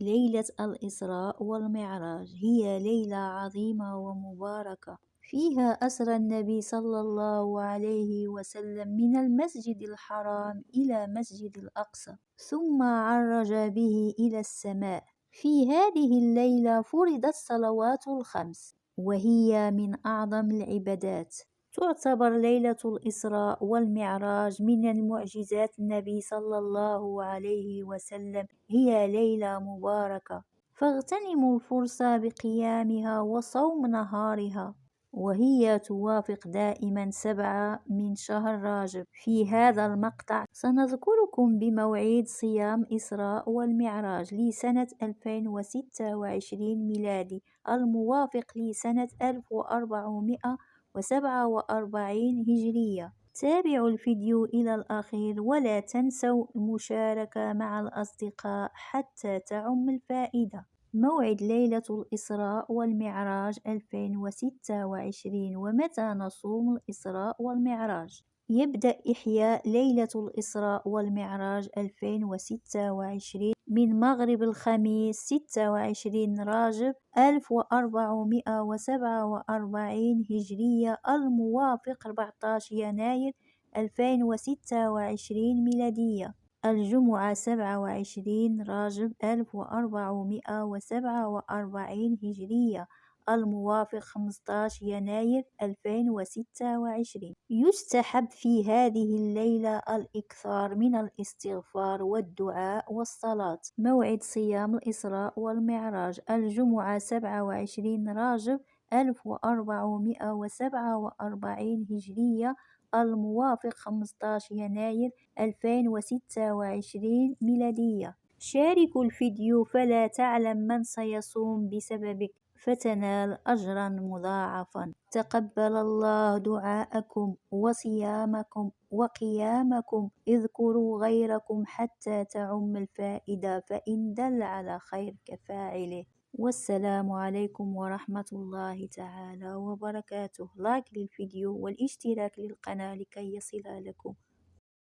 ليلة الإسراء والمعراج هي ليلة عظيمة ومباركة، فيها أسرى النبي صلى الله عليه وسلم من المسجد الحرام إلى مسجد الأقصى، ثم عرج به إلى السماء. في هذه الليلة فرضت الصلوات الخمس، وهي من أعظم العبادات. تعتبر ليلة الإسراء والمعراج من المعجزات النبي صلى الله عليه وسلم. هي ليلة مباركة، فاغتنموا الفرصة بقيامها وصوم نهارها، وهي توافق دائما 7 من شهر راجب. في هذا المقطع سنذكركم بموعد صيام إسراء والمعراج لسنة 2026 ميلادي، الموافق لسنة 1447 هجرية. تابعوا الفيديو إلى الأخير ولا تنسوا المشاركة مع الأصدقاء حتى تعم الفائدة. موعد ليلة الإسراء والمعراج 2026. ومتى نصوم الإسراء والمعراج؟ يبدأ إحياء ليلة الإسراء والمعراج 2026 من مغرب الخميس 26 راجب 1447 هجرية، الموافق 14 يناير 2026 ميلادية. الجمعة 27 راجب 1447 هجرية، الموافق 15 يناير 2026. يستحب في هذه الليلة الإكثار من الاستغفار والدعاء والصلاة. موعد صيام الإسراء والمعراج: الجمعة 27 راجب 1447 هجرية، الموافق 15 يناير 2026 ميلادية. شاركوا الفيديو فلا تعلم من سيصوم بسببك فتنال أجرا مضاعفا. تقبل الله دعاءكم وصيامكم وقيامكم. اذكروا غيركم حتى تعم الفائدة، فإن دل على خير كفاعله. والسلام عليكم ورحمة الله تعالى وبركاته. لايك للفيديو والاشتراك للقناة لكي يصل لكم